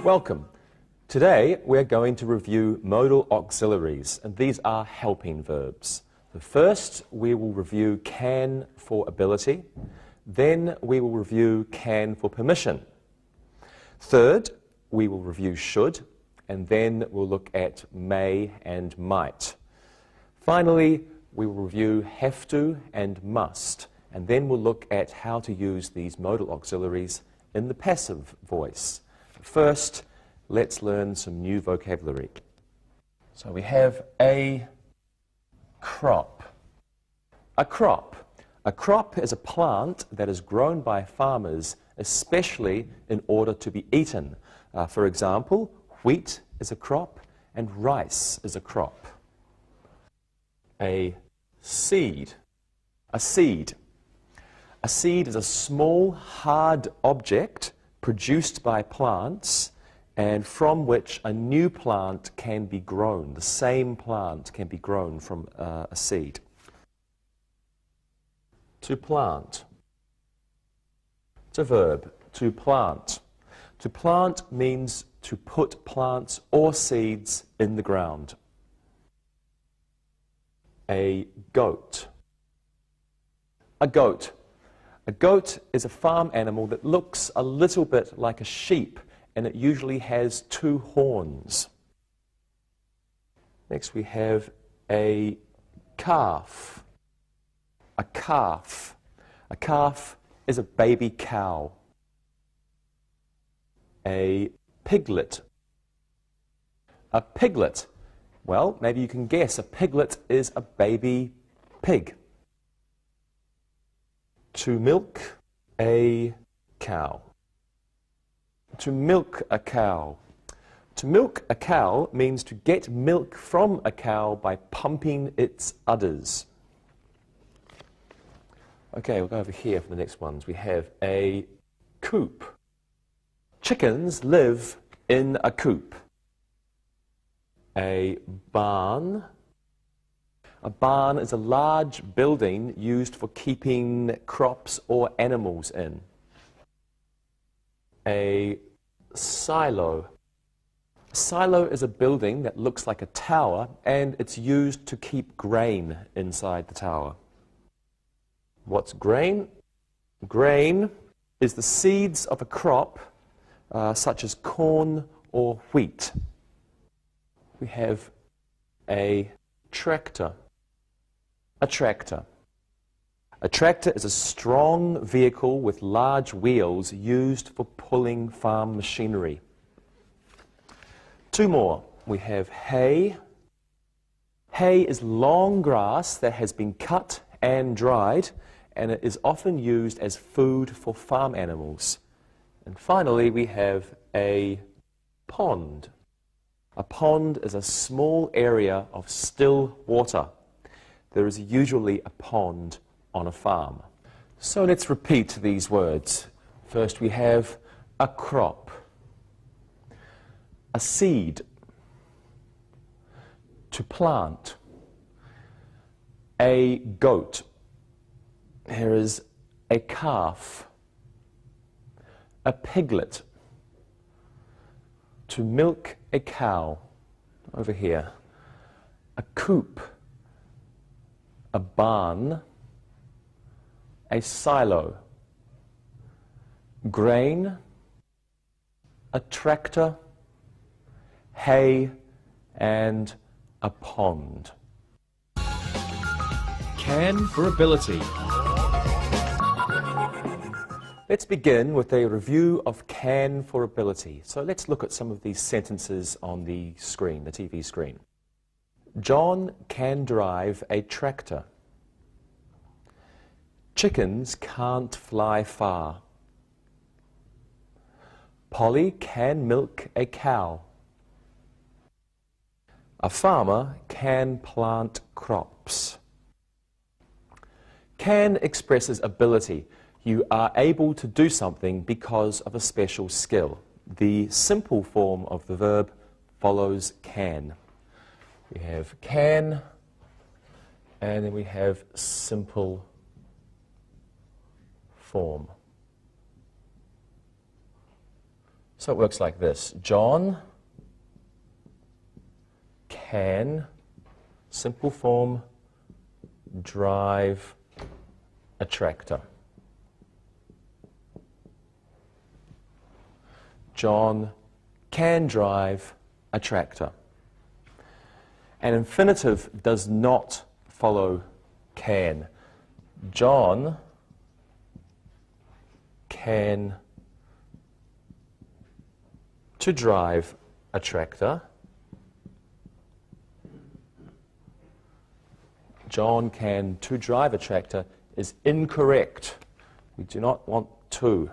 Welcome. Today we're going to review modal auxiliaries, and these are helping verbs. First, we will review can for ability. Then we will review can for permission. Third, we will review should, and then we'll look at may and might. Finally, we will review have to and must, and then we'll look at how to use these modal auxiliaries in the passive voice. First, let's learn some new vocabulary. So we have a crop. A crop. A crop is a plant that is grown by farmers, especially in order to be eaten. For example, wheat is a crop and rice is a crop. A seed. A seed. A seed is a small, hard object produced by plants and from which a new plant can be grown. The same plant can be grown from a seed. To plant. It's a verb, to plant. To plant means to put plants or seeds in the ground. A goat. A goat. A goat is a farm animal that looks a little bit like a sheep, and it usually has two horns. Next we have a calf. A calf. A calf is a baby cow. A piglet. A piglet. Well, maybe you can guess. A piglet is a baby pig. To milk a cow. To milk a cow. To milk a cow means to get milk from a cow by pumping its udders. Okay, we'll go over here for the next ones. We have a coop. Chickens live in a coop. A barn. A barn is a large building used for keeping crops or animals in. A silo. A silo is a building that looks like a tower, and it's used to keep grain inside the tower. What's grain? Grain is the seeds of a crop, such as corn or wheat. We have a tractor. A tractor. A tractor is a strong vehicle with large wheels used for pulling farm machinery. Two more. We have hay. Hay is long grass that has been cut and dried, and it is often used as food for farm animals. And finally, we have a pond. A pond is a small area of still water. There is usually a pond on a farm. So let's repeat these words. First we have a crop, a seed, to plant, a goat. Here is a calf, a piglet, to milk a cow, over here, a coop, a barn, a silo, grain, a tractor, hay, and a pond. Can for ability. Let's begin with a review of can for ability. So let's look at some of these sentences on the screen, the TV screen. John can drive a tractor. Chickens can't fly far. Polly can milk a cow. A farmer can plant crops. Can expresses ability. You are able to do something because of a special skill. The simple form of the verb follows can. We have can, and then we have simple form. So it works like this. John can, simple form, drive a tractor. John can drive a tractor. An infinitive does not follow can. John can to drive a tractor. John can to drive a tractor is incorrect. We do not want to.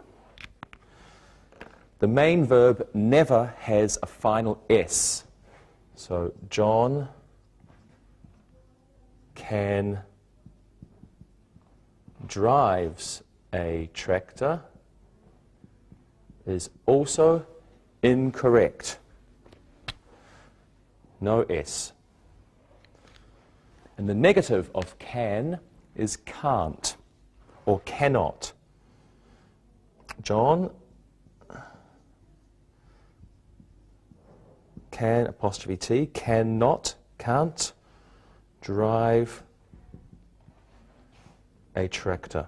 The main verb never has a final S. So John can drives a tractor is also incorrect. No S. And the negative of can is can't or cannot. John can, apostrophe T, cannot, can't drive a tractor.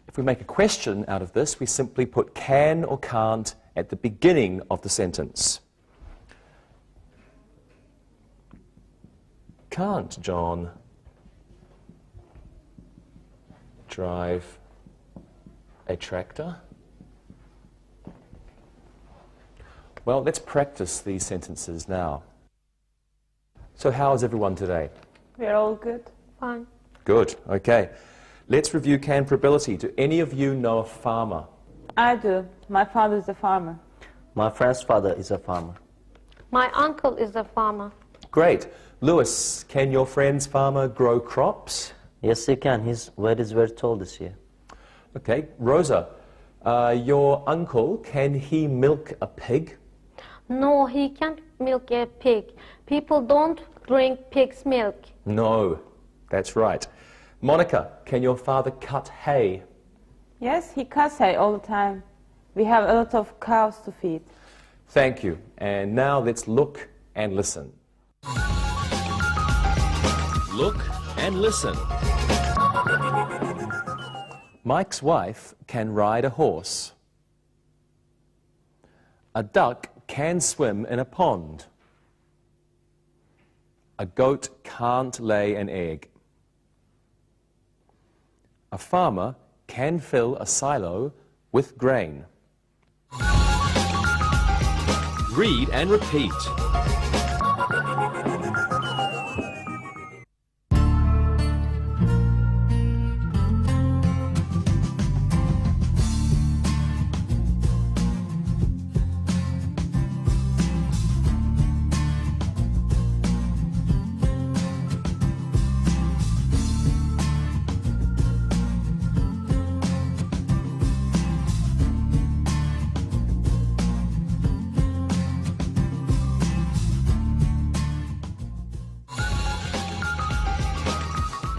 If we make a question out of this, we simply put can or can't at the beginning of the sentence. Can't John drive a tractor? Well, let's practice these sentences now. So how is everyone today? We're all good. Fine. Good, okay. Let's review can for ability. Do any of you know a farmer? I do. My father is a farmer. My friend's father is a farmer. My uncle is a farmer. Great. Lewis, can your friend's farmer grow crops? Yes, he can. His weight is very tall this year. Okay. Rosa, your uncle, can he milk a pig? No, he can't milk a pig. People don't drink pig's milk. No, that's right. Monica, can your father cut hay? Yes, he cuts hay all the time. We have a lot of cows to feed. Thank you. And now let's look and listen. Look and listen. Mike's wife can ride a horse. A duck can swim in a pond. A goat can't lay an egg. A farmer can fill a silo with grain. Read and repeat.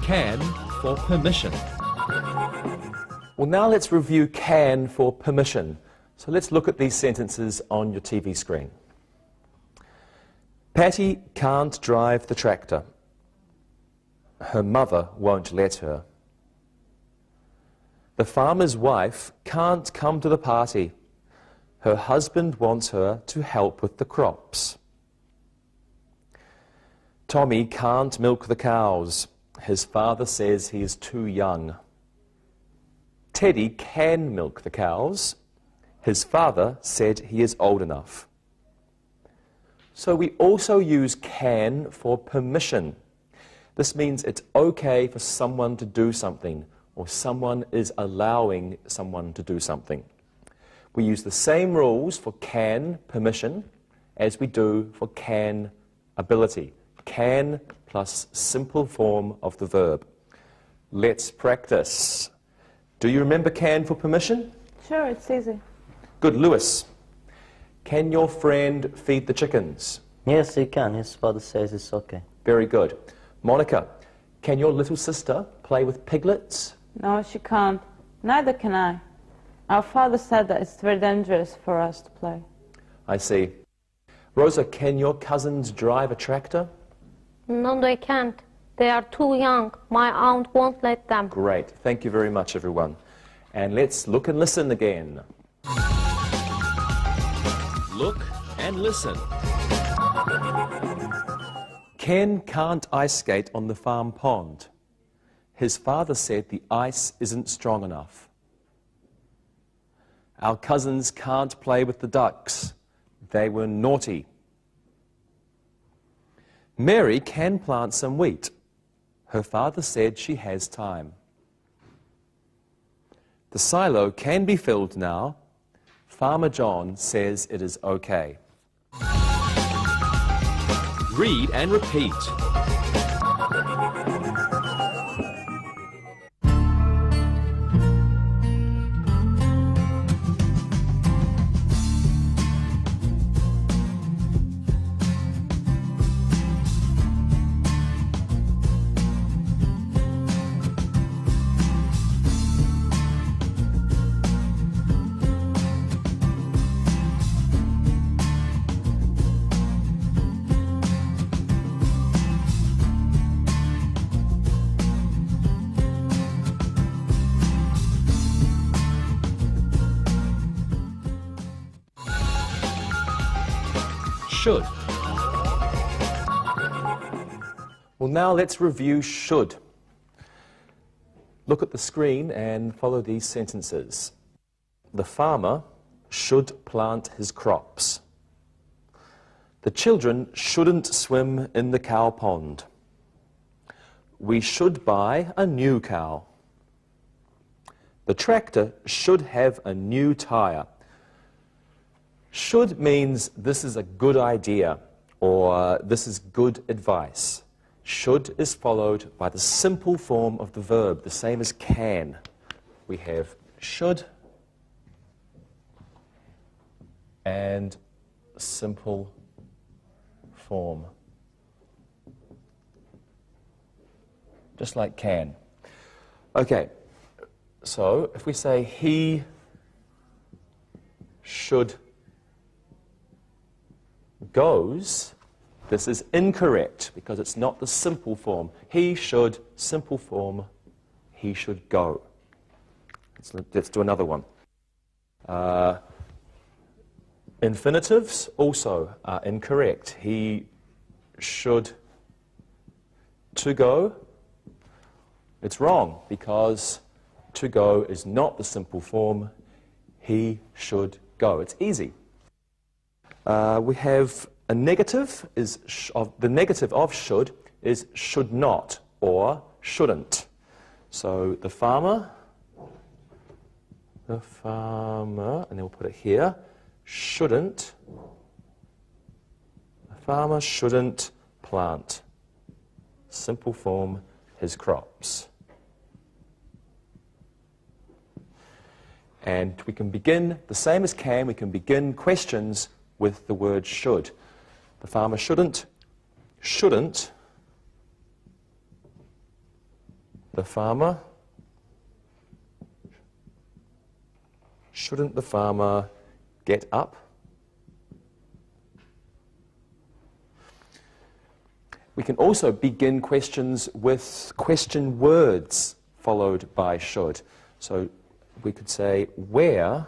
Can for permission. Well, now let's review can for permission. So let's look at these sentences on your TV screen. Patty can't drive the tractor. Her mother won't let her. The farmer's wife can't come to the party. Her husband wants her to help with the crops. Tommy can't milk the cows. His father says he is too young. Teddy can milk the cows. His father said he is old enough. So we also use can for permission. This means it's okay for someone to do something, or someone is allowing someone to do something. We use the same rules for can, permission, as we do for can, ability. Can plus simple form of the verb. Let's practice. Do you remember can for permission? Sure, it's easy. Good. Lewis, can your friend feed the chickens? Yes, he can. His father says it's okay. Very good. Monica, can your little sister play with piglets? No, she can't. Neither can I. Our father said that it's very dangerous for us to play. I see. Rosa, can your cousins drive a tractor? No, they can't. They are too young. My aunt won't let them. Great. Thank you very much, everyone. And let's look and listen again. Look and listen. Ken can't ice skate on the farm pond. His father said the ice isn't strong enough. Our cousins can't play with the ducks. They were naughty. Mary can plant some wheat. Her father said she has time. The silo can be filled now. Farmer John says it is okay. Read and repeat. Should. Well, now let's review should. Look at the screen and follow these sentences. The farmer should plant his crops. The children shouldn't swim in the cow pond. We should buy a new cow. The tractor should have a new tire. Should means this is a good idea or this is good advice. Should is followed by the simple form of the verb, the same as can. We have should and simple form. Just like can. Okay, so if we say he should goes, this is incorrect because it's not the simple form. He should, simple form, he should go. Let's do another one. Infinitives also are incorrect. He should to go. It's wrong because to go is not the simple form. He should go. It's easy. We have a negative, the negative of should is should not or shouldn't. So the farmer, and then we'll put it here, shouldn't, the farmer shouldn't plant, simple form, his crops. And we can begin, the same as can, we can begin questions with the word should. The farmer shouldn't, the farmer, shouldn't the farmer get up? We can also begin questions with question words followed by should. So we could say, where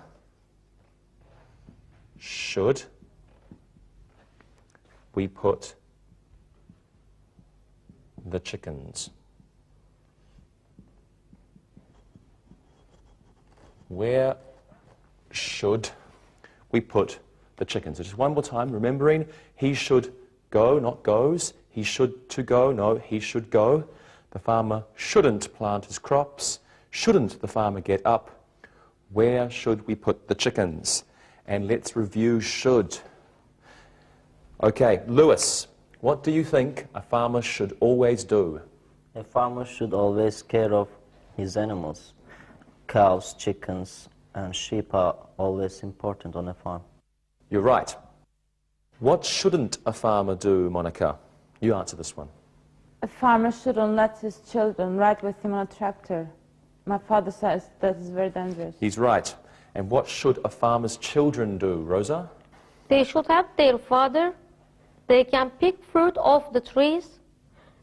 should we put the chickens? Where should we put the chickens? So just one more time, remembering he should go, not goes. He should to go, no, he should go. The farmer shouldn't plant his crops. Shouldn't the farmer get up? Where should we put the chickens? And let's review should. Okay, Lewis, what do you think a farmer should always do? A farmer should always care of his animals. Cows, chickens, and sheep are always important on a farm. You're right. What shouldn't a farmer do, Monica? You answer this one. A farmer shouldn't let his children ride with him on a tractor. My father says that is very dangerous. He's right. And what should a farmer's children do, Rosa? They should help their father. They can pick fruit off the trees.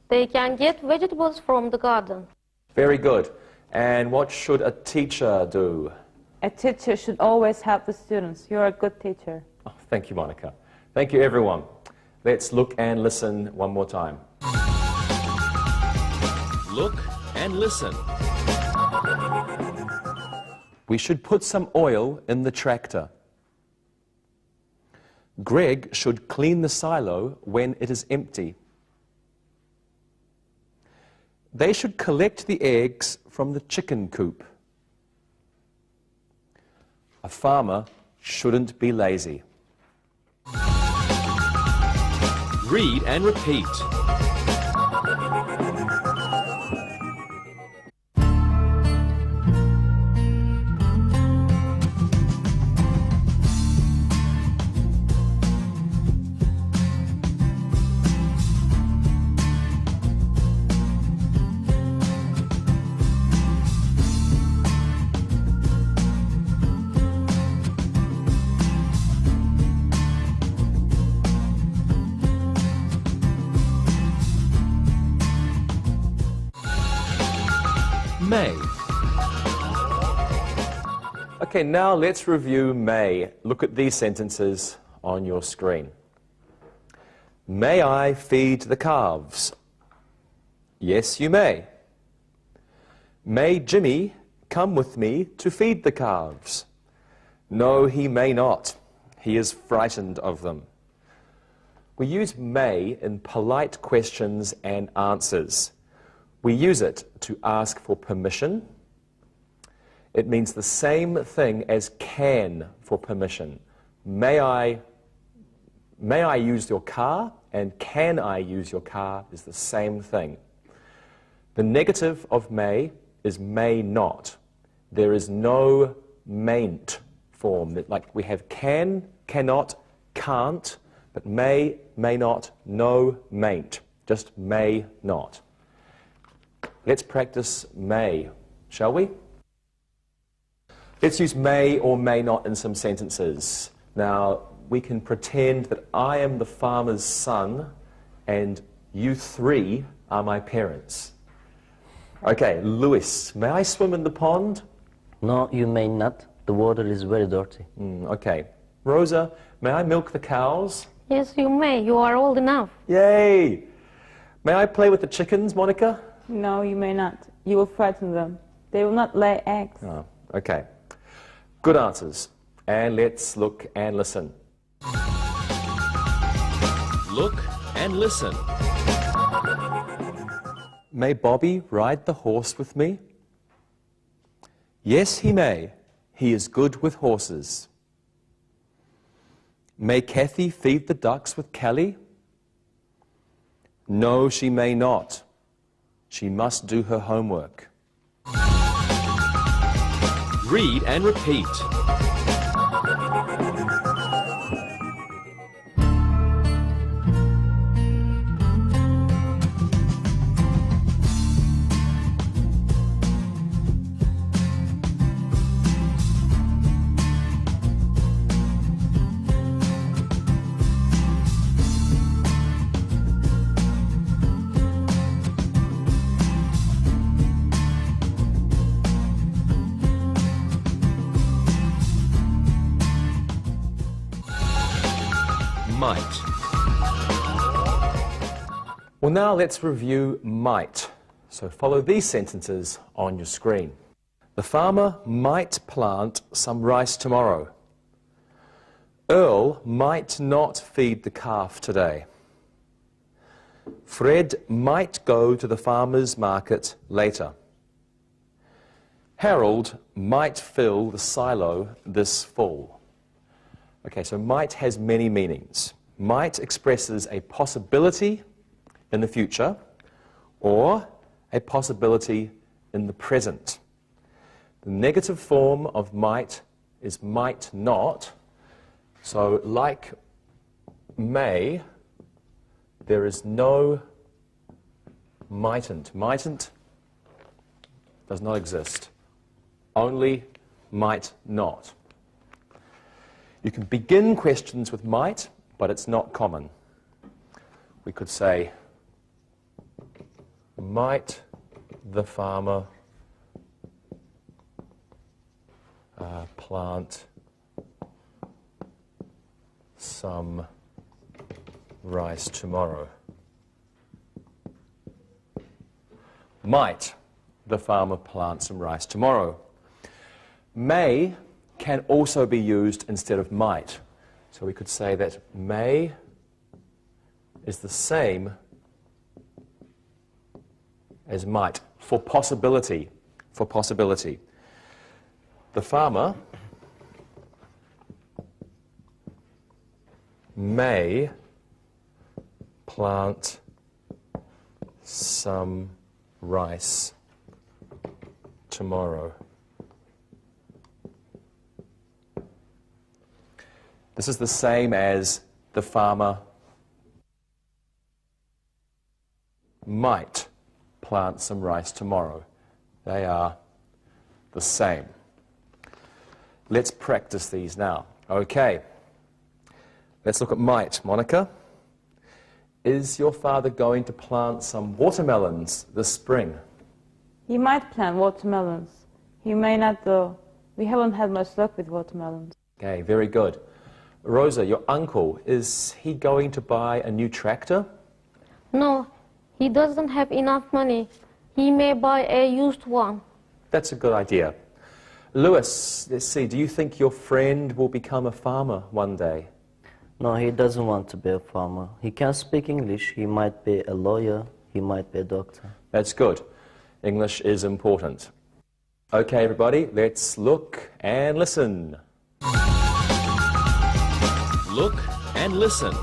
They can get vegetables from the garden. Very good. And what should a teacher do? A teacher should always help the students. You're a good teacher. Oh, thank you, Monica. Thank you, everyone. Let's look and listen one more time. Look and listen. We should put some oil in the tractor. Greg should clean the silo when it is empty. They should collect the eggs from the chicken coop. A farmer shouldn't be lazy. Read and repeat. May. Okay, now let's review may. Look at these sentences on your screen. May I feed the calves? Yes, you may. May Jimmy come with me to feed the calves? No, he may not. He is frightened of them. We use may in polite questions and answers. We use it to ask for permission. It means the same thing as can for permission. May I use your car? And can I use your car is the same thing. The negative of may is may not. There is no mayn't form. Like we have can, cannot, can't, but may not, no mayn't. Just may not. Let's practice may, shall we? Let's use may or may not in some sentences. Now, we can pretend that I am the farmer's son and you three are my parents. Okay, Lewis, may I swim in the pond? No, you may not. The water is very dirty. Okay. Rosa, may I milk the cows? Yes, you may. You are old enough. Yay! May I play with the chickens, Monica? No, you may not. You will frighten them. They will not lay eggs. Oh, okay. Good answers. And let's look and listen. Look and listen. May Bobby ride the horse with me? Yes, he may. He is good with horses. May Kathy feed the ducks with Kelly? No, she may not. She must do her homework. Read and repeat. Might. Well, now let's review might. So follow these sentences on your screen. The farmer might plant some rice tomorrow. Earl might not feed the calf today. Fred might go to the farmer's market later. Harold might fill the silo this fall. Okay, so might has many meanings. Might expresses a possibility in the future or a possibility in the present. The negative form of might is might not. So like may, there is no mightn't. Mightn't does not exist. only might not. You can begin questions with might, but it's not common. We could say, might the farmer plant some rice tomorrow? Might the farmer plant some rice tomorrow? May can also be used instead of might. So we could say that may is the same as might for possibility. For possibility. The farmer may plant some rice tomorrow. This is the same as the farmer might plant some rice tomorrow. They are the same. Let's practice these now. Okay. Let's look at might. Monica, is your father going to plant some watermelons this spring? He might plant watermelons. He may not though. We haven't had much luck with watermelons. Okay, very good. Rosa, your uncle, is he going to buy a new tractor? No, he doesn't have enough money. He may buy a used one. That's a good idea. Lewis, let's see, do you think your friend will become a farmer one day? No, he doesn't want to be a farmer. He can speak English. He might be a lawyer. He might be a doctor. That's good. English is important. Okay, everybody, let's look and listen. Look and listen.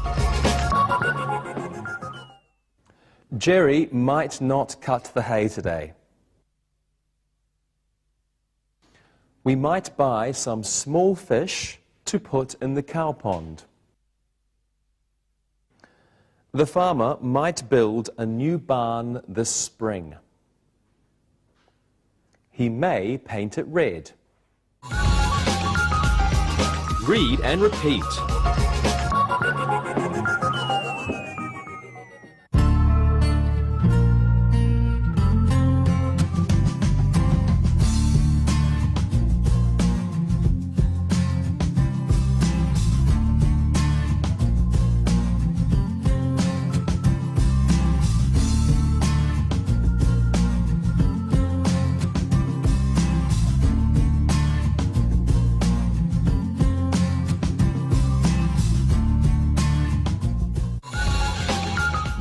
Jerry might not cut the hay today. We might buy some small fish to put in the cow pond. The farmer might build a new barn this spring. He may paint it red. Read and repeat.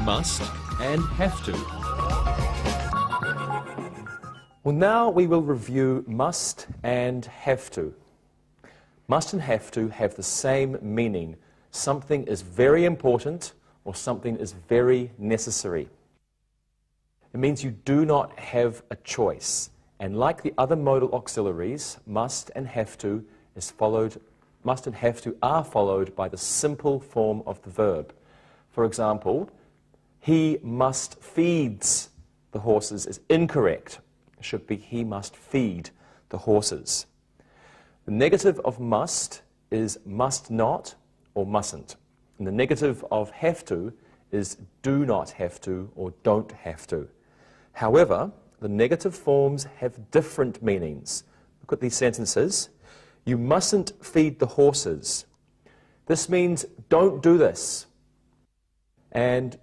Must and have to. Well, now we will review must and have to. Must and have to have the same meaning. Something is very important or something is very necessary. It means you do not have a choice. And like the other modal auxiliaries, must and have to are followed by the simple form of the verb. For example, he must feeds the horses is incorrect. It should be he must feed the horses. The negative of must is must not or mustn't. And the negative of have to is do not have to or don't have to. However, the negative forms have different meanings. Look at these sentences. You mustn't feed the horses. This means don't do this. And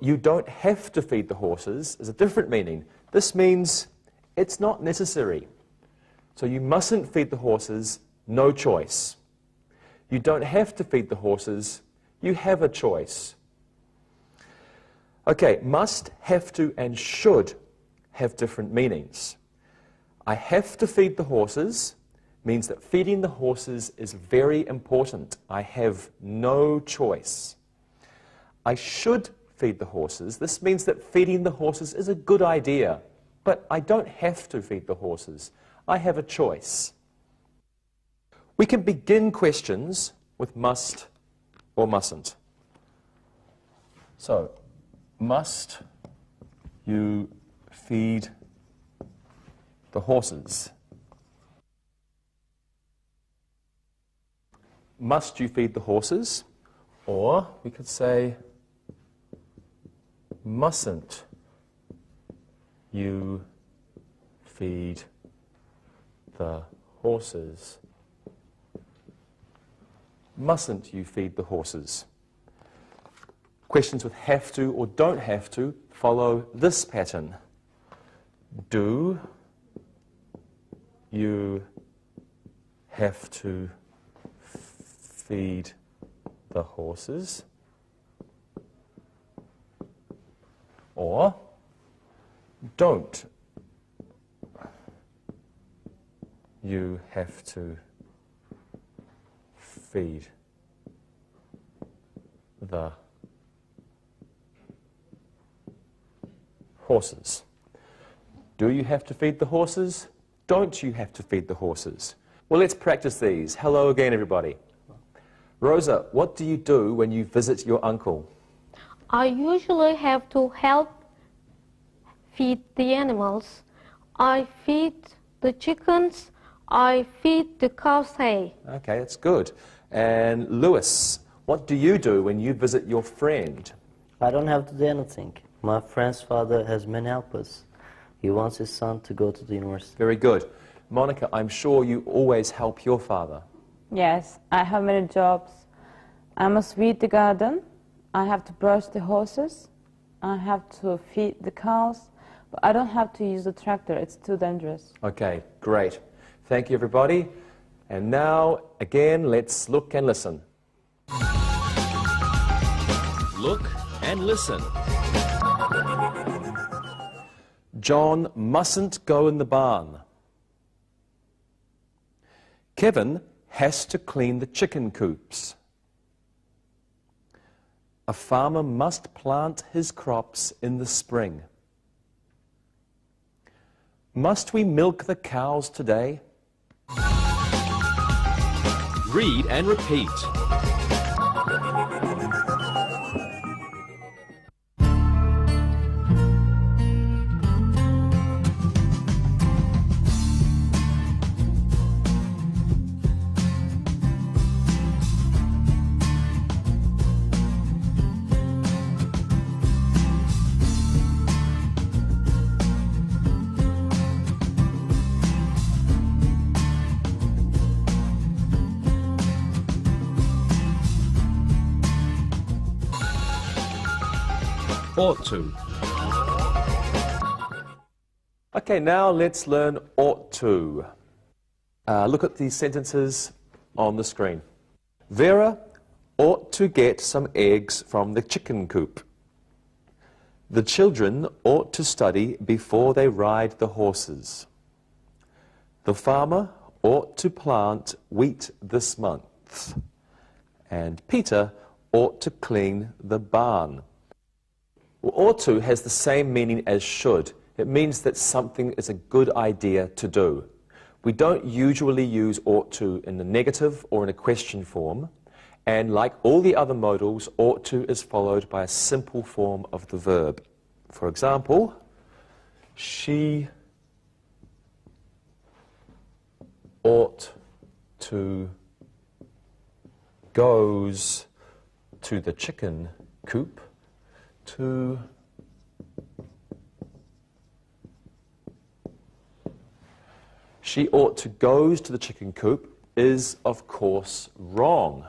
you don't have to feed the horses is a different meaning. This means it's not necessary. So you mustn't feed the horses, no choice. You don't have to feed the horses, you have a choice. Okay, must, have to, and should have different meanings. I have to feed the horses means that feeding the horses is very important. I have no choice. I should feed the horses. This means that feeding the horses is a good idea, but I don't have to feed the horses. I have a choice. We can begin questions with must or mustn't. So, must you feed the horses? must you feed the horses? Or we could say, mustn't you feed the horses? Mustn't you feed the horses? Questions with have to or don't have to follow this pattern. Do you have to feed the horses? Or don't you have to feed the horses? Do you have to feed the horses? Don't you have to feed the horses? Well, let's practice these. Hello again, everybody. Rosa, what do you do when you visit your uncle? I usually have to help feed the animals. I feed the chickens. I feed the cows hay. Okay, that's good. And Lewis, what do you do when you visit your friend? I don't have to do anything. My friend's father has many helpers. He wants his son to go to the university. Very good. Monica, I'm sure you always help your father. Yes, I have many jobs. I must weed the garden. I have to brush the horses. I have to feed the cows. But I don't have to use the tractor. It's too dangerous. Okay, great. Thank you, everybody. And now, again, let's look and listen. Look and listen. John mustn't go in the barn. Kevin has to clean the chicken coops. A farmer must plant his crops in the spring. Must we milk the cows today? Read and repeat. Ought to. Okay, now let's learn ought to. Look at these sentences on the screen. Vera ought to get some eggs from the chicken coop. The children ought to study before they ride the horses. The farmer ought to plant wheat this month. And Peter ought to clean the barn. Well, ought to has the same meaning as should. It means that something is a good idea to do. We don't usually use ought to in the negative or in a question form, and like all the other modals, ought to is followed by a simple form of the verb. For example, she ought to goes to the chicken coop to she ought to goes to the chicken coop is, of course, wrong,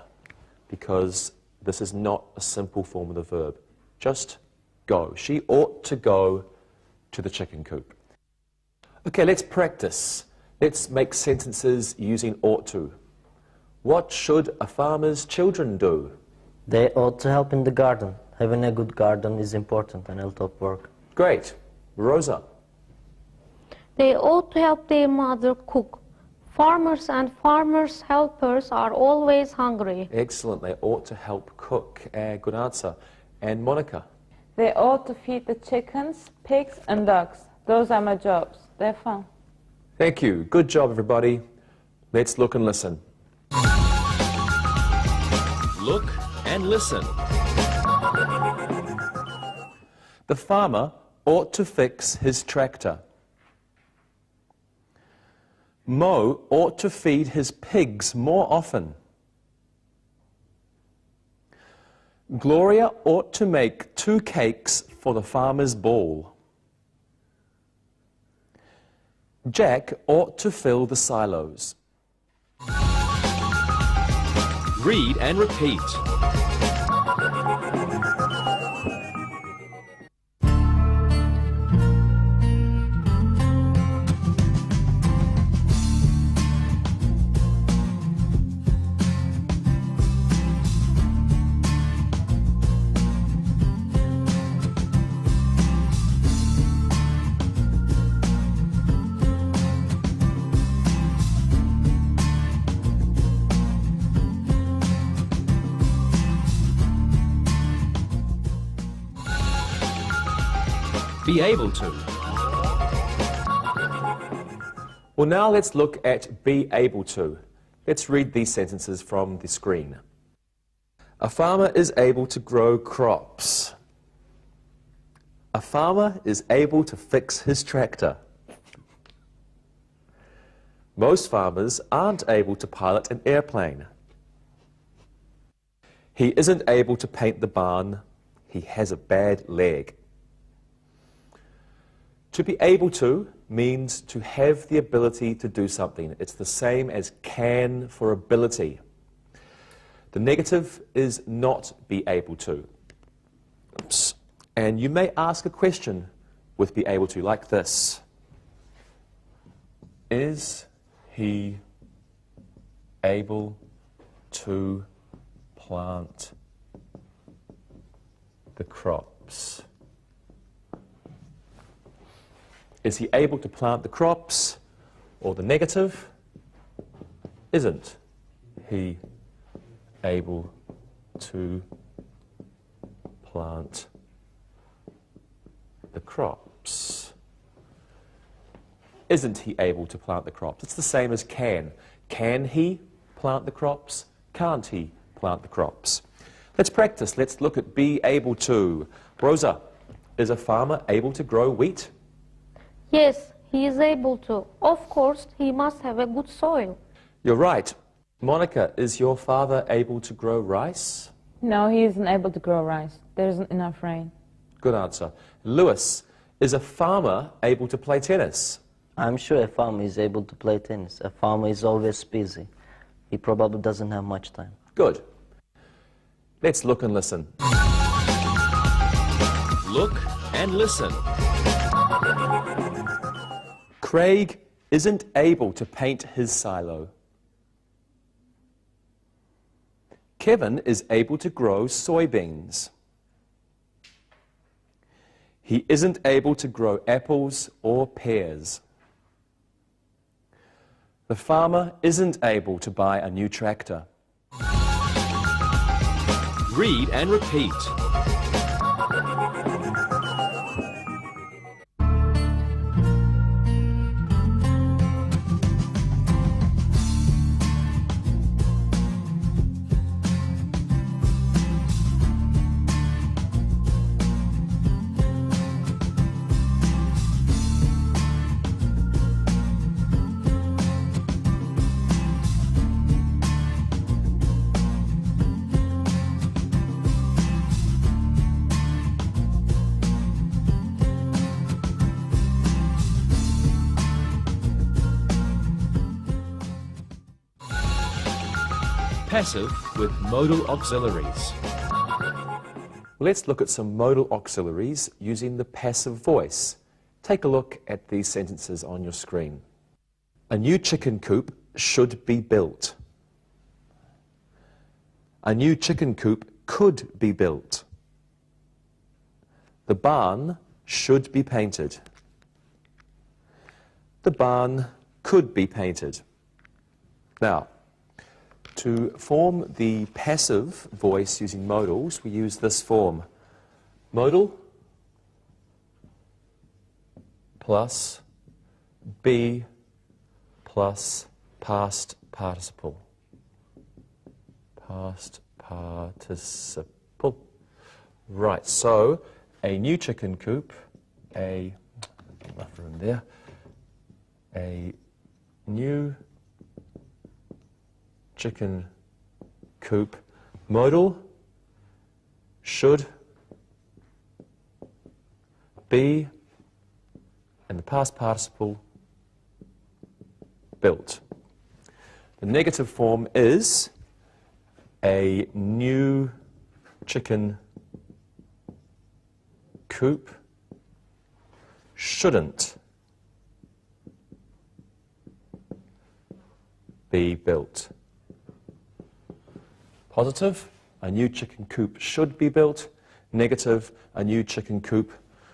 because this is not a simple form of the verb. Just go. She ought to go to the chicken coop. Okay, let's practice. Let's make sentences using ought to. What should a farmer's children do? They ought to help in the garden. Having a good garden is important and it'll help work. Great. Rosa? They ought to help their mother cook. Farmers and farmers' helpers are always hungry. Excellent. They ought to help cook. Good answer. And Monica? They ought to feed the chickens, pigs, and ducks. Those are my jobs. They're fun. Thank you. Good job, everybody. Let's look and listen. Look and listen. The farmer ought to fix his tractor. Mo ought to feed his pigs more often. Gloria ought to make 2 cakes for the farmer's ball. Jack ought to fill the silos. Read and repeat. Be able to. Well, now let's look at be able to. Let's read these sentences from the screen. A farmer is able to grow crops. A farmer is able to fix his tractor. Most farmers aren't able to pilot an airplane. He isn't able to paint the barn. He has a bad leg. To be able to means to have the ability to do something. It's the same as can for ability. The negative is not be able to. Oops. And you may ask a question with be able to like this. Is he able to plant the crops? Is he able to plant the crops? Or the negative, isn't he able to plant the crops? Isn't he able to plant the crops? It's the same as can. Can he plant the crops? Can't he plant the crops? Let's practice. Let's look at be able to. Rosa, is a farmer able to grow wheat? Yes, he is able to. Of course, he must have a good soil. You're right. Monica, is your father able to grow rice? No, he isn't able to grow rice. There isn't enough rain. Good answer. Lewis, is a farmer able to play tennis? I'm sure a farmer is able to play tennis. A farmer is always busy. He probably doesn't have much time. Good. Let's look and listen. Look and listen. Craig isn't able to paint his silo. Kevin is able to grow soybeans. He isn't able to grow apples or pears. The farmer isn't able to buy a new tractor. Read and repeat. Passive with modal auxiliaries. Let's look at some modal auxiliaries using the passive voice. Take a look at these sentences on your screen. A new chicken coop should be built. A new chicken coop could be built. The barn should be painted. The barn could be painted. Now, to form the passive voice using modals, we use this form. Modal plus be plus past participle. Past participle. Right, so a new chicken coop, enough room there, a new chicken coop, modal should, be, and the past participle, built. The negative form is a new chicken coop shouldn't be built. Positive, a new chicken coop should be built. Negative, a new chicken coop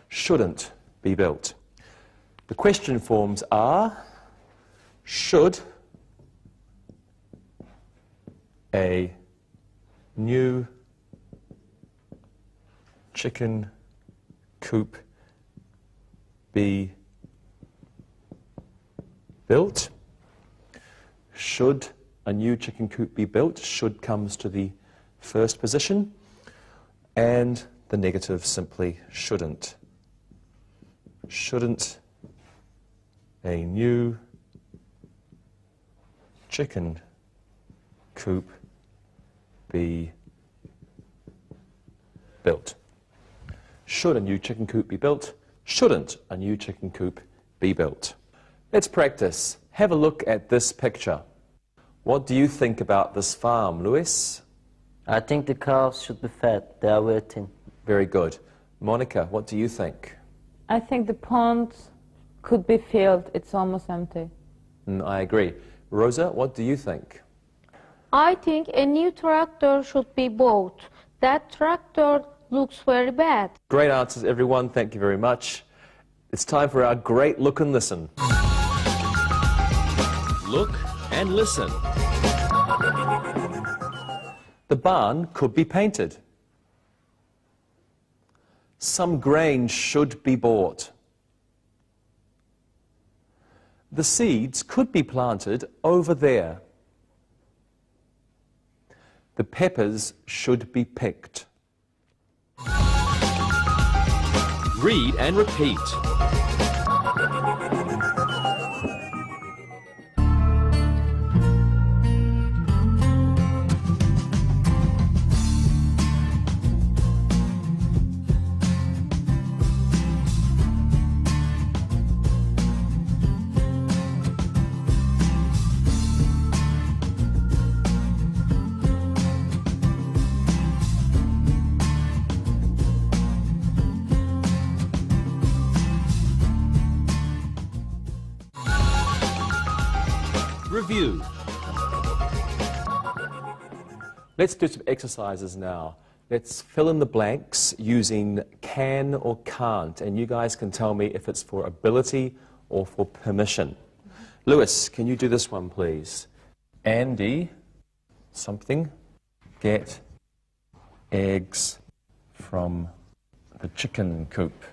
shouldn't be built. The question forms are, should a new chicken coop be built? Should a new chicken coop be built? Should comes to the first position, and the negative simply shouldn't. Shouldn't a new chicken coop be built? Should a new chicken coop be built? Shouldn't a new chicken coop be built? Let's practice. Have a look at this picture. What do you think about this farm, Lewis? I think the cows should be fed. They are very thin. Very good. Monica, what do you think? I think the pond could be filled. It's almost empty. I agree. Rosa, what do you think? I think a new tractor should be bought. That tractor looks very bad. Great answers, everyone. Thank you very much. It's time for our great look and listen. Look and listen. The barn could be painted. Some grain should be bought. The seeds could be planted over there. The peppers should be picked. Read and repeat. Review. Let's do some exercises now. Let's fill in the blanks using can or can't, and you guys can tell me if it's for ability or for permission. Lewis, can you do this one, please? Andy, something, get eggs from the chicken coop.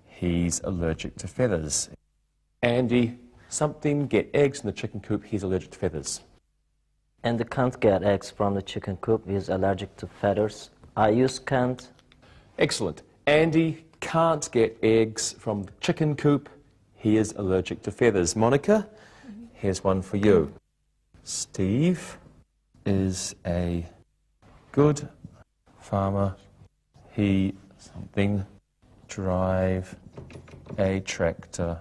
He's allergic to feathers. Andy, something, get eggs in the chicken coop. He's allergic to feathers. And they can't get eggs from the chicken coop. He's allergic to feathers. I use can't. Excellent. Andy can't get eggs from the chicken coop. He is allergic to feathers. Monica, here's one for you. Steve is a good farmer. He something drive a tractor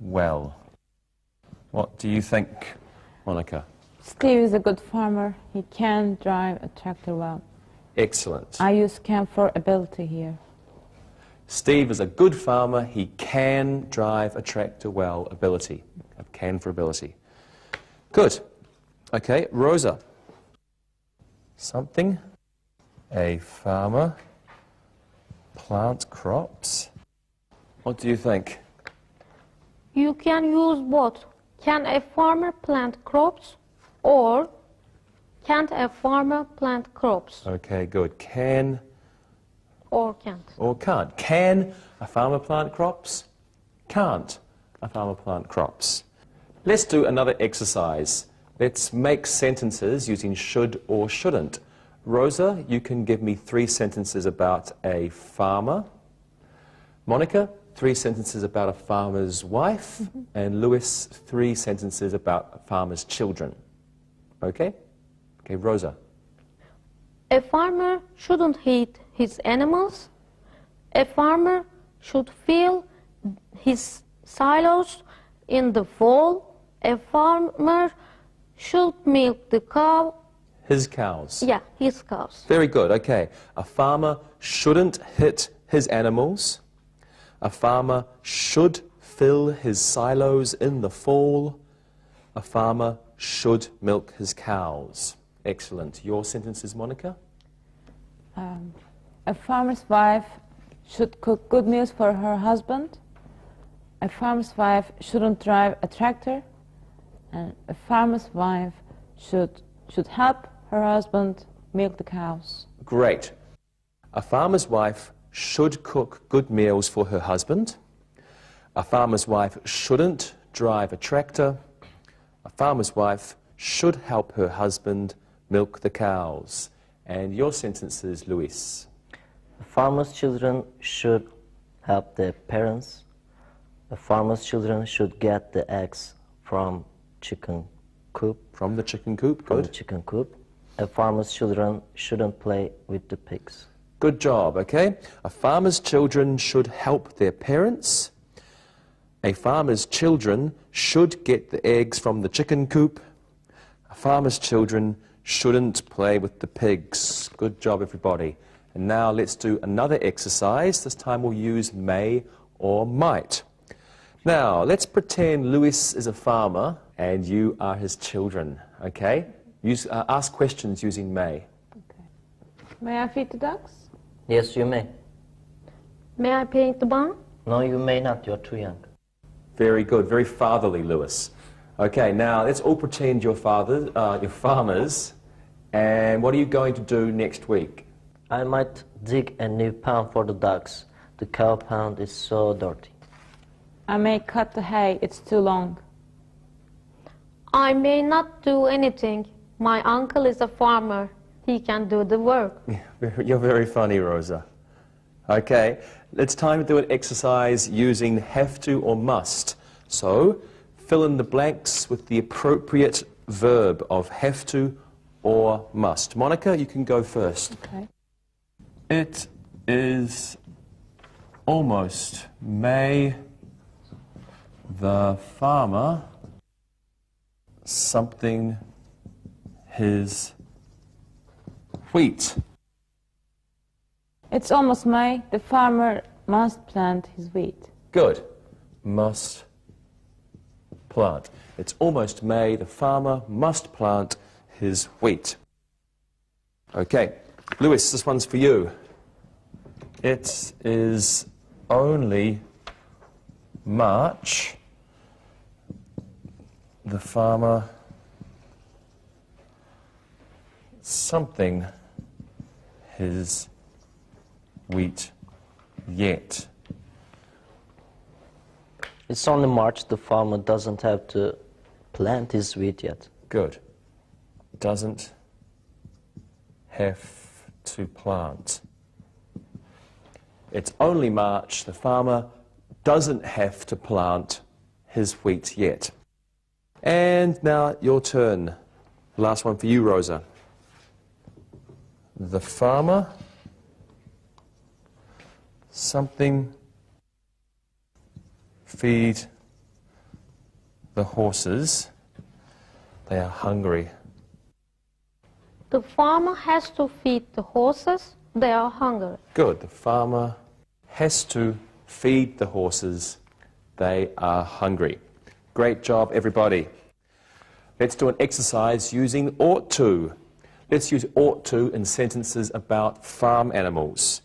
well. What do you think, Monica? Steve is a good farmer. He can drive a tractor well. Excellent. I use can for ability here. Steve is a good farmer. He can drive a tractor well. Ability. Can for ability. Good. Okay, Rosa. Something. A farmer. Plant crops. What do you think? You can use both. Can a farmer plant crops or can't a farmer plant crops? Okay, good. Can Or can't. or can't. Can a farmer plant crops? Can't a farmer plant crops? Let's do another exercise. Let's make sentences using should or shouldn't. Rosa, you can give me 3 sentences about a farmer. Monica, 3 sentences about a farmer's wife. And Lewis, 3 sentences about a farmer's children. Okay? Okay, Rosa. A farmer shouldn't hit his animals. A farmer should fill his silos in the fall. A farmer should milk the cow. His cows. Yeah, his cows. Very good, okay. A farmer shouldn't hit his animals. A farmer should fill his silos in the fall. A farmer should milk his cows. Excellent. Your sentences, Monica? A farmer's wife should cook good meals for her husband. A farmer's wife shouldn't drive a tractor. And a farmer's wife should help her husband milk the cows. Great. A farmer's wife should cook good meals for her husband. A farmer's wife shouldn't drive a tractor. A farmer's wife should help her husband milk the cows. And your sentences, Luis. A farmer's children should help their parents. A farmer's children should get the eggs from chicken coop. From the chicken coop, From the good. chicken coop. A farmer's children shouldn't play with the pigs. Good job, okay? A farmer's children should help their parents. A farmer's children should get the eggs from the chicken coop. A farmer's children shouldn't play with the pigs. Good job, everybody. And now let's do another exercise. This time we'll use may or might. Now, let's pretend Luis is a farmer and you are his children, okay? Ask questions using may. Okay. May I feed the ducks? Yes, you may. May I paint the barn? No, you may not. You're too young. Very good, very fatherly, Lewis. Okay, now let's all pretend you're farmers, and what are you going to do next week? I might dig a new pound for the ducks. The cow pound is so dirty. I may cut the hay, it's too long. I may not do anything. My uncle is a farmer. He can do the work. You're very funny, Rosa. Okay, it's time to do an exercise using have to or must. So, fill in the blanks with the appropriate verb of have to or must. Monica, you can go first. Okay. It is almost May the farmer something his wheat. It's almost May. The farmer must plant his wheat. Good. Must plant. It's almost May. The farmer must plant his wheat. Okay. Lewis, this one's for you. It is only March. The farmer something his wheat yet. It's only March. The farmer doesn't have to plant his wheat yet. Good. Doesn't have to plant. It's only March. The farmer doesn't have to plant his wheat yet. And now your turn. Last one for you, Rosa. The farmer something feed the horses. They are hungry. The farmer has to feed the horses. They are hungry. Good. The farmer has to feed the horses. They are hungry. Great job, everybody. Let's do an exercise using ought to. Let's use ought to in sentences about farm animals.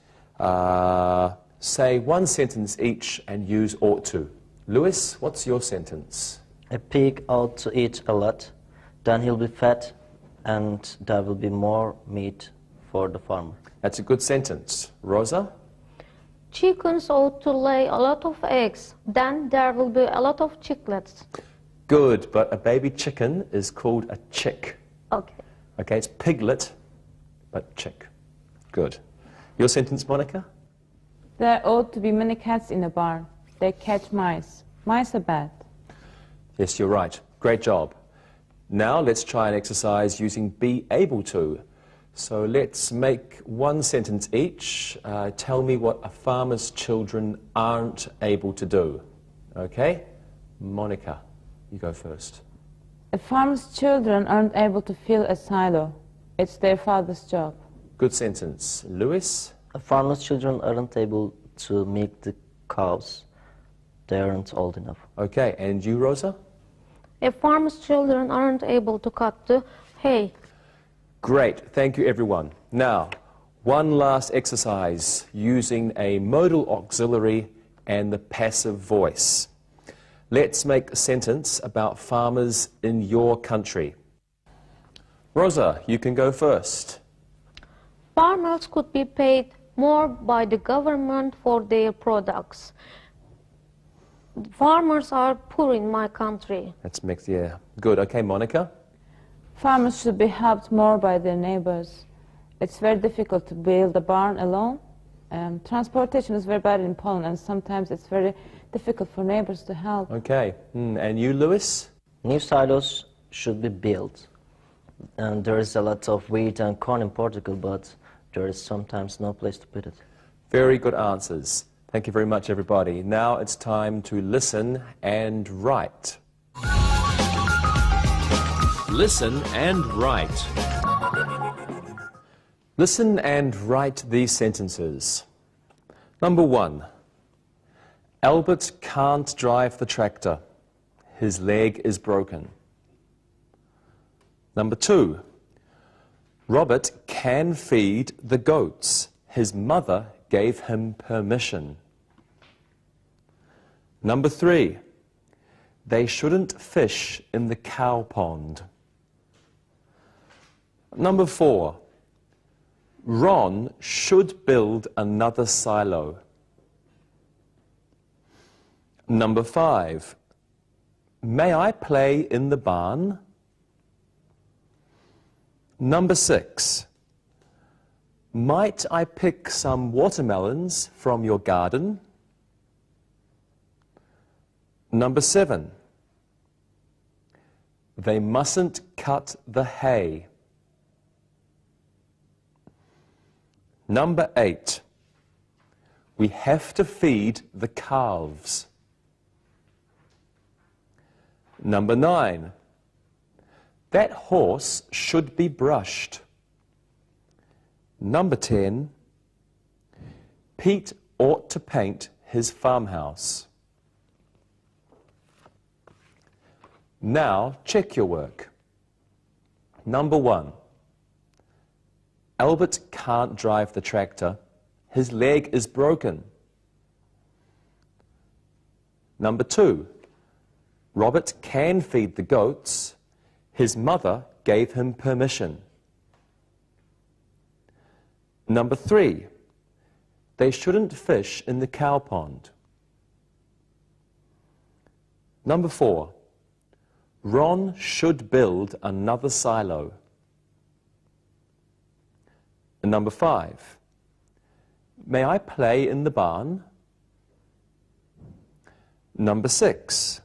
Say one sentence each and use ought to. Lewis, what's your sentence? A pig ought to eat a lot, then he'll be fat, and there will be more meat for the farmer. That's a good sentence. Rosa? Chickens ought to lay a lot of eggs. Then there will be a lot of chicklets. Good, but a baby chicken is called a chick. Okay. Okay, it's piglet, but chick. Good. Your sentence, Monica? There ought to be many cats in the barn. They catch mice. Mice are bad. Yes, you're right. Great job. Now let's try an exercise using be able to. So let's make one sentence each. Tell me what a farmer's children aren't able to do. Okay? Monica, you go first. A farmer's children aren't able to fill a silo. It's their father's job. Good sentence. Lewis? A farmer's children aren't able to milk the cows. They aren't old enough. Okay, and you, Rosa? A farmer's children aren't able to cut the hay. Great, thank you everyone. Now, one last exercise using a modal auxiliary and the passive voice. Let's make a sentence about farmers in your country. Rosa, you can go first. Farmers could be paid more by the government for their products. Farmers are poor in my country. That's mixed, yeah. Good, okay, Monica? Farmers should be helped more by their neighbors. It's very difficult to build a barn alone. Transportation is very bad in Poland, and sometimes it's very difficult for neighbors to help. Okay, and you, Lewis? New silos should be built. And there is a lot of wheat and corn in Portugal, but there is sometimes no place to put it. Very good answers. Thank you very much, everybody. Now it's time to listen and write. Listen and write. Listen and write these sentences. Number 1. Albert can't drive the tractor. His leg is broken. Number 2. Robert can feed the goats. His mother gave him permission. Number 3. They shouldn't fish in the cow pond. Number 4. Ron should build another silo. Number 5. May I play in the barn? Number 6. Might I pick some watermelons from your garden? Number 7. They mustn't cut the hay. Number 8. We have to feed the calves. Number 9. That horse should be brushed. Number 10. Pete ought to paint his farmhouse. Now check your work. Number 1. Albert can't drive the tractor. His leg is broken. Number 2. Robert can feed the goats. His mother gave him permission. Number 3. They shouldn't fish in the cow pond. Number 4. Ron should build another silo. And number 5. May I play in the barn? Number 6.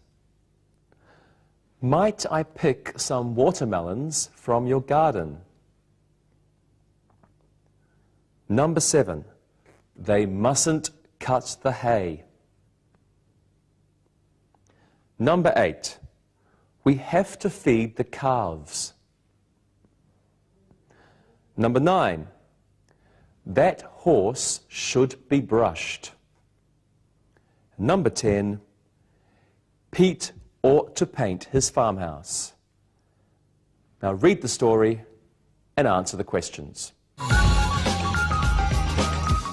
Might I pick some watermelons from your garden? Number 7. They mustn't cut the hay. Number 8. We have to feed the calves. Number 9. That horse should be brushed. Number 10. Pete ought to paint his farmhouse. Now read the story and answer the questions.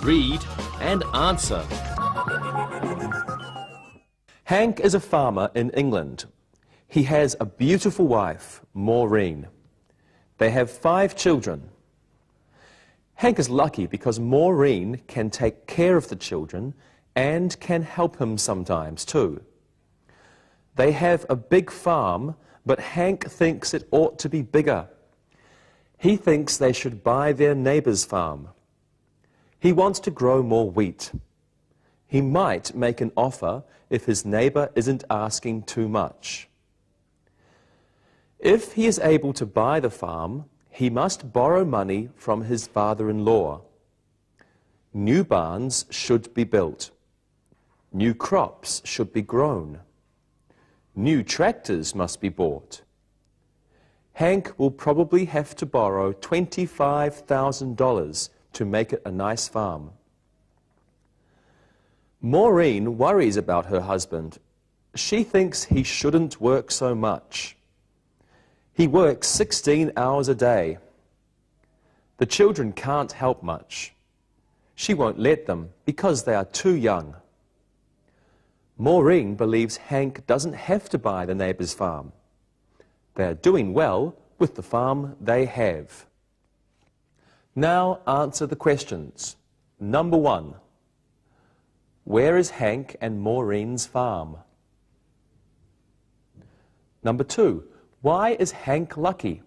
Read and answer. Hank is a farmer in England. He has a beautiful wife, Maureen. They have 5 children. Hank is lucky because Maureen can take care of the children and can help him sometimes too. They have a big farm, but Hank thinks it ought to be bigger. He thinks they should buy their neighbor's farm. He wants to grow more wheat. He might make an offer if his neighbor isn't asking too much. If he is able to buy the farm, he must borrow money from his father-in-law. New barns should be built. New crops should be grown. New tractors must be bought. Hank will probably have to borrow $25,000 to make it a nice farm. Maureen worries about her husband. She thinks he shouldn't work so much. He works 16 hours a day. The children can't help much. She won't let them because they are too young. Maureen believes Hank doesn't have to buy the neighbour's farm. They are doing well with the farm they have. Now answer the questions. Number 1. Where is Hank and Maureen's farm? Number 2. Why is Hank lucky?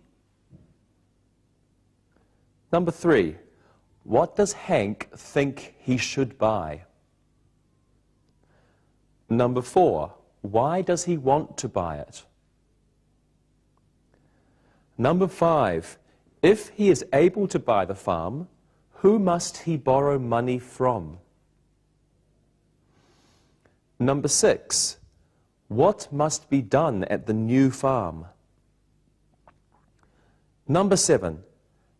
Number 3. What does Hank think he should buy? Number 4. Why does he want to buy it? Number 5. If he is able to buy the farm, who must he borrow money from? Number 6. What must be done at the new farm? Number 7.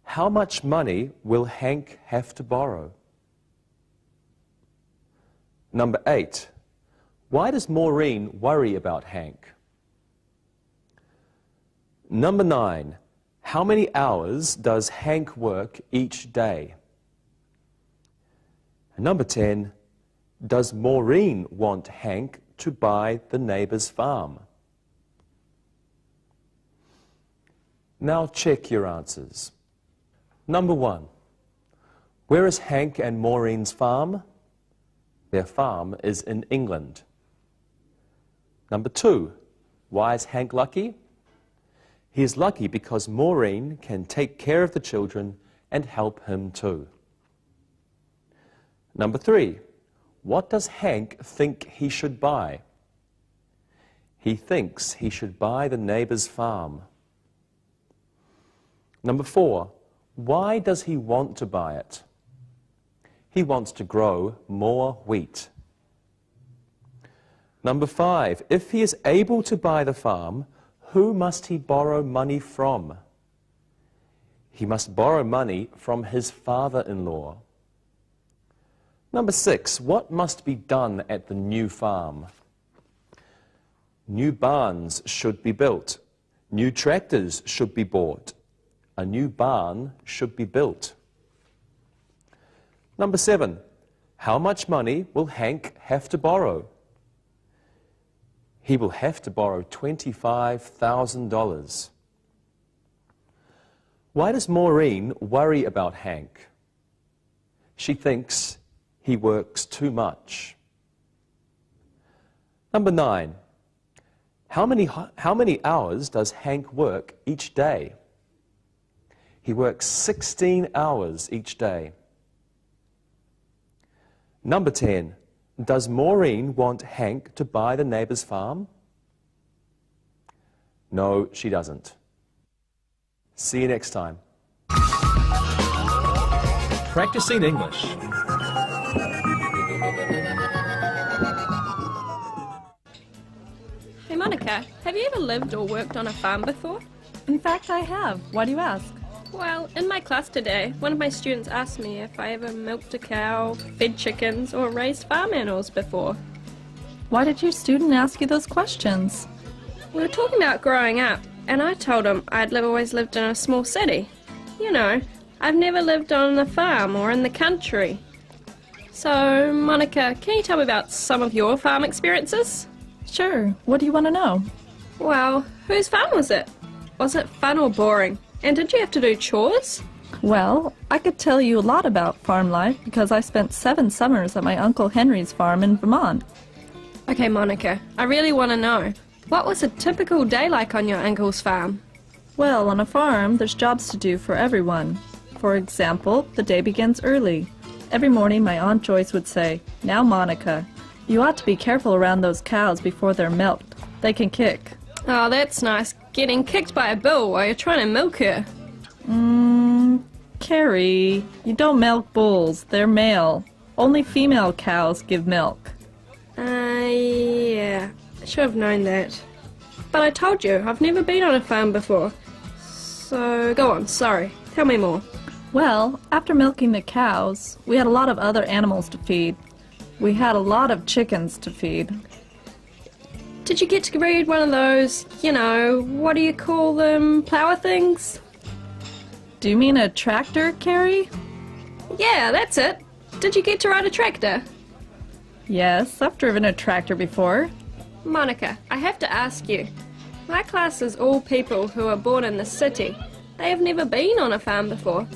How much money will Hank have to borrow? Number 8. Why does Maureen worry about Hank? Number 9. How many hours does Hank work each day? And number 10. Does Maureen want Hank to buy the neighbour's farm? Now check your answers. Number 1. Where is Hank and Maureen's farm? Their farm is in England. Number 2. Why is Hank lucky? He is lucky because Maureen can take care of the children and help him too. Number 3. What does Hank think he should buy? He thinks he should buy the neighbour's farm. Number 4. Why does he want to buy it? He wants to grow more wheat. Number 5. If he is able to buy the farm, who must he borrow money from? He must borrow money from his father-in-law. Number 6. What must be done at the new farm? New barns should be built. New tractors should be bought. A new barn should be built. Number 7. How much money will Hank have to borrow? He will have to borrow $25,000. Why does Maureen worry about Hank? She thinks he works too much. Number 9. How many hours does Hank work each day? He works 16 hours each day. Number 10. Does Maureen want Hank to buy the neighbour's farm? No, she doesn't. See you next time. Practicing English. Hey Monica, have you ever lived or worked on a farm before? In fact, I have. Why do you ask? Well, in my class today, one of my students asked me if I ever milked a cow, fed chickens, or raised farm animals before. Why did your student ask you those questions? We were talking about growing up, and I told him I'd always lived in a small city. You know, I've never lived on a farm or in the country. So, Monica, can you tell me about some of your farm experiences? Sure. What do you want to know? Well, whose farm was it? Was it fun or boring? And did you have to do chores? Well, I could tell you a lot about farm life because I spent 7 summers at my Uncle Henry's farm in Vermont. Okay, Monica, I really want to know. What was a typical day like on your uncle's farm? Well, on a farm, there's jobs to do for everyone. For example, the day begins early. Every morning, my Aunt Joyce would say, "Now, Monica, you ought to be careful around those cows before they're milked. They can kick." Oh, that's nice. Getting kicked by a bull while you're trying to milk her. Carrie, you don't milk bulls. They're male. Only female cows give milk. Yeah. I should have known that. But I told you, I've never been on a farm before. So, go on, sorry. Tell me more. Well, after milking the cows, we had a lot of other animals to feed. We had a lot of chickens to feed. Did you get to read one of those, what do you call them, plower things? Do you mean a tractor, Carrie? Yeah, that's it. Did you get to ride a tractor? Yes, I've driven a tractor before. Monica, I have to ask you. My class is all people who are born in the city. They have never been on a farm before.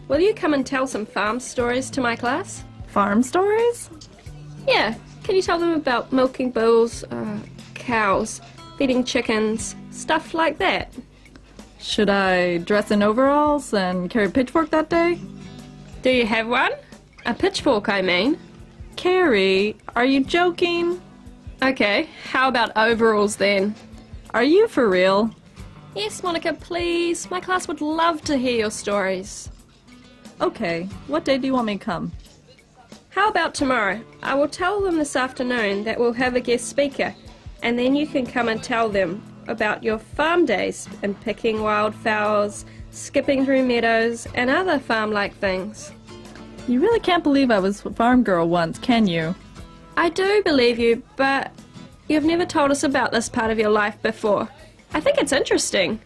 Will you come and tell some farm stories to my class? Farm stories? Yeah. Can you tell them about milking bulls, cows, feeding chickens, stuff like that? Should I dress in overalls and carry a pitchfork that day? Do you have one? A pitchfork, I mean. Carrie, are you joking? Okay, how about overalls then? Are you for real? Yes, Monica, please. My class would love to hear your stories. Okay, what day do you want me to come? How about tomorrow? I will tell them this afternoon that we'll have a guest speaker, and then you can come and tell them about your farm days and picking wildflowers, skipping through meadows, and other farm-like things. You really can't believe I was a farm girl once, can you? I do believe you, but you've never told us about this part of your life before. I think it's interesting.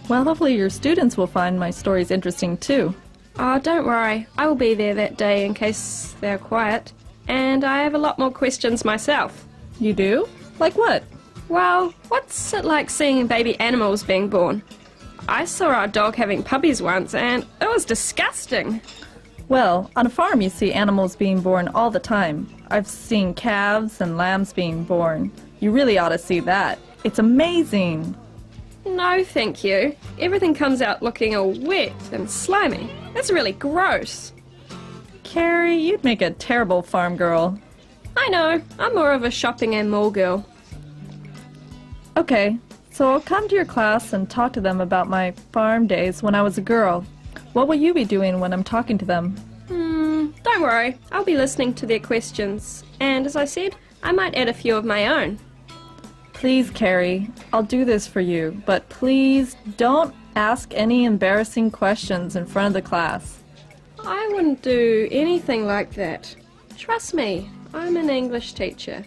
Well, hopefully your students will find my stories interesting too. Oh, don't worry. I will be there that day in case they're quiet. And I have a lot more questions myself. You do? Like what? Well, what's it like seeing baby animals being born? I saw our dog having puppies once and it was disgusting. Well, on a farm you see animals being born all the time. I've seen calves and lambs being born. You really ought to see that. It's amazing. No, thank you. Everything comes out looking all wet and slimy. That's really gross. Carrie, you'd make a terrible farm girl. I know. I'm more of a shopping and mall girl. Okay, so I'll come to your class and talk to them about my farm days when I was a girl. What will you be doing when I'm talking to them? Don't worry. I'll be listening to their questions. And as I said, I might add a few of my own. Please, Carrie, I'll do this for you, but please don't ask any embarrassing questions in front of the class. I wouldn't do anything like that. Trust me, I'm an English teacher.